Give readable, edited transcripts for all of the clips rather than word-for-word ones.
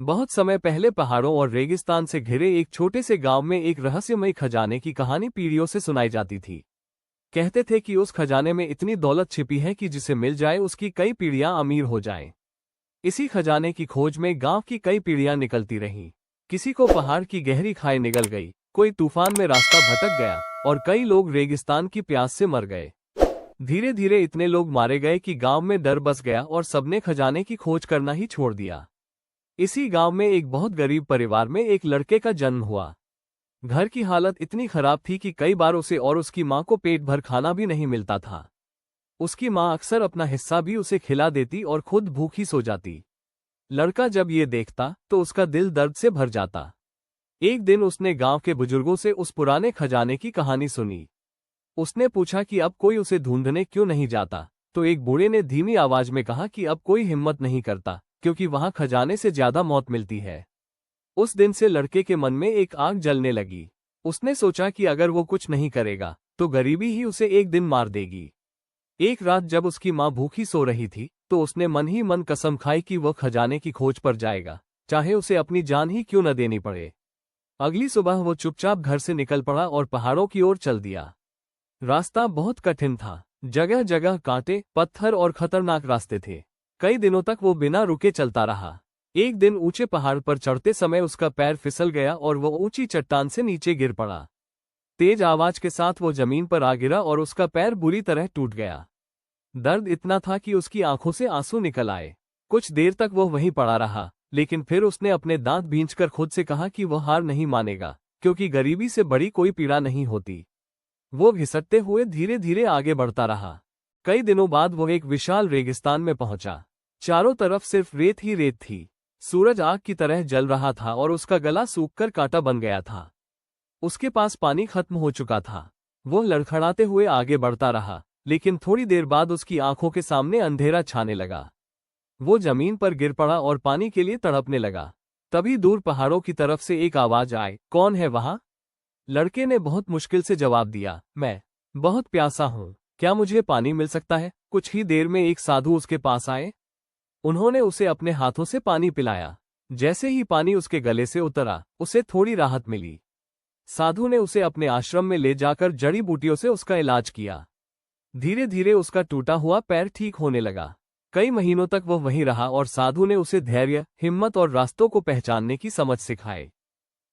बहुत समय पहले पहाड़ों और रेगिस्तान से घिरे एक छोटे से गांव में एक रहस्यमय खजाने की कहानी पीढ़ियों से सुनाई जाती थी। कहते थे कि उस खजाने में इतनी दौलत छिपी है कि जिसे मिल जाए उसकी कई पीढ़ियां अमीर हो जाएं। इसी खजाने की खोज में गांव की कई पीढ़ियां निकलती रहीं। किसी को पहाड़ की गहरी खाई निगल गई, कोई तूफान में रास्ता भटक गया और कई लोग रेगिस्तान की प्यास से मर गए। धीरे धीरे इतने लोग मारे गए कि गांव में डर बस गया और सबने खजाने की खोज करना ही छोड़ दिया। इसी गांव में एक बहुत गरीब परिवार में एक लड़के का जन्म हुआ। घर की हालत इतनी खराब थी कि कई बार उसे और उसकी मां को पेट भर खाना भी नहीं मिलता था। उसकी मां अक्सर अपना हिस्सा भी उसे खिला देती और खुद भूखी सो जाती। लड़का जब ये देखता तो उसका दिल दर्द से भर जाता। एक दिन उसने गांव के बुजुर्गों से उस पुराने खजाने की कहानी सुनी। उसने पूछा कि अब कोई उसे ढूंढने क्यों नहीं जाता, तो एक बूढ़े ने धीमी आवाज में कहा कि अब कोई हिम्मत नहीं करता, क्योंकि वहां खजाने से ज्यादा मौत मिलती है। उस दिन से लड़के के मन में एक आग जलने लगी। उसने सोचा कि अगर वो कुछ नहीं करेगा तो गरीबी ही उसे एक दिन मार देगी। एक रात जब उसकी मां भूखी सो रही थी तो उसने मन ही मन कसम खाई कि वह खजाने की खोज पर जाएगा, चाहे उसे अपनी जान ही क्यों न देनी पड़े। अगली सुबह वो चुपचाप घर से निकल पड़ा और पहाड़ों की ओर चल दिया। रास्ता बहुत कठिन था, जगह जगह कांटे, पत्थर और खतरनाक रास्ते थे। कई दिनों तक वो बिना रुके चलता रहा। एक दिन ऊंचे पहाड़ पर चढ़ते समय उसका पैर फिसल गया और वो ऊंची चट्टान से नीचे गिर पड़ा। तेज आवाज के साथ वो जमीन पर आ गिरा और उसका पैर बुरी तरह टूट गया। दर्द इतना था कि उसकी आंखों से आंसू निकल आए। कुछ देर तक वो वहीं पड़ा रहा, लेकिन फिर उसने अपने दांत भींचकर खुद से कहा कि वह हार नहीं मानेगा, क्योंकि गरीबी से बड़ी कोई पीड़ा नहीं होती। वो घिसटते हुए धीरे धीरे आगे बढ़ता रहा। कई दिनों बाद वो एक विशाल रेगिस्तान में पहुंचा। चारों तरफ सिर्फ रेत ही रेत थी। सूरज आग की तरह जल रहा था और उसका गला सूखकर कांटा बन गया था। उसके पास पानी खत्म हो चुका था। वो लड़खड़ाते हुए आगे बढ़ता रहा, लेकिन थोड़ी देर बाद उसकी आंखों के सामने अंधेरा छाने लगा। वो जमीन पर गिर पड़ा और पानी के लिए तड़पने लगा। तभी दूर पहाड़ों की तरफ से एक आवाज आई, कौन है वहां? लड़के ने बहुत मुश्किल से जवाब दिया, मैं बहुत प्यासा हूं, क्या मुझे पानी मिल सकता है? कुछ ही देर में एक साधु उसके पास आए। उन्होंने उसे अपने हाथों से पानी पिलाया। जैसे ही पानी उसके गले से उतरा, उसे थोड़ी राहत मिली। साधु ने उसे अपने आश्रम में ले जाकर जड़ी बूटियों से उसका इलाज किया। धीरे धीरे उसका टूटा हुआ पैर ठीक होने लगा। कई महीनों तक वह वहीं रहा और साधु ने उसे धैर्य, हिम्मत और रास्तों को पहचानने की समझ सिखाई।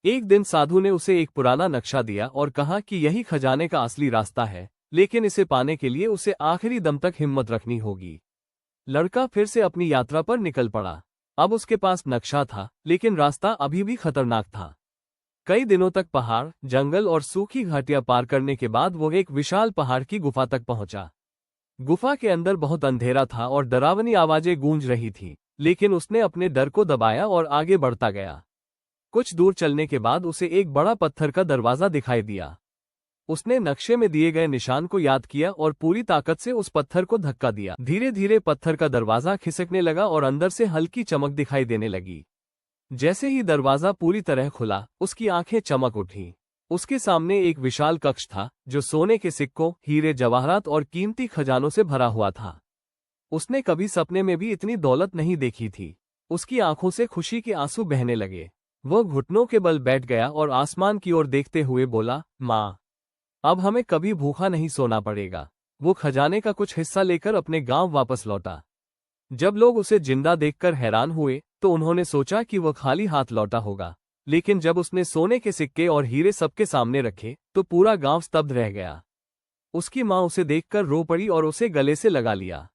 एक दिन साधु ने उसे एक पुराना नक्शा दिया और कहा कि यही खजाने का असली रास्ता है, लेकिन इसे पाने के लिए उसे आखिरी दम तक हिम्मत रखनी होगी। लड़का फिर से अपनी यात्रा पर निकल पड़ा। अब उसके पास नक्शा था, लेकिन रास्ता अभी भी खतरनाक था। कई दिनों तक पहाड़, जंगल और सूखी घाटियां पार करने के बाद वो एक विशाल पहाड़ की गुफा तक पहुंचा। गुफा के अंदर बहुत अंधेरा था और डरावनी आवाजें गूंज रही थीं, लेकिन उसने अपने डर को दबाया और आगे बढ़ता गया। कुछ दूर चलने के बाद उसे एक बड़ा पत्थर का दरवाजा दिखाई दिया। उसने नक्शे में दिए गए निशान को याद किया और पूरी ताकत से उस पत्थर को धक्का दिया। धीरे धीरे पत्थर का दरवाजा खिसकने लगा और अंदर से हल्की चमक दिखाई देने लगी। जैसे ही दरवाजा पूरी तरह खुला, उसकी आंखें चमक उठी। उसके सामने एक विशाल कक्ष था, जो सोने के सिक्कों, हीरे जवाहरात और कीमती खजानों से भरा हुआ था। उसने कभी सपने में भी इतनी दौलत नहीं देखी थी। उसकी आंखों से खुशी के आंसू बहने लगे। वह घुटनों के बल बैठ गया और आसमान की ओर देखते हुए बोला, माँ, अब हमें कभी भूखा नहीं सोना पड़ेगा। वो खजाने का कुछ हिस्सा लेकर अपने गांव वापस लौटा। जब लोग उसे जिंदा देखकर हैरान हुए तो उन्होंने सोचा कि वह खाली हाथ लौटा होगा, लेकिन जब उसने सोने के सिक्के और हीरे सबके सामने रखे तो पूरा गांव स्तब्ध रह गया। उसकी मां उसे देखकर रो पड़ी और उसे गले से लगा लिया।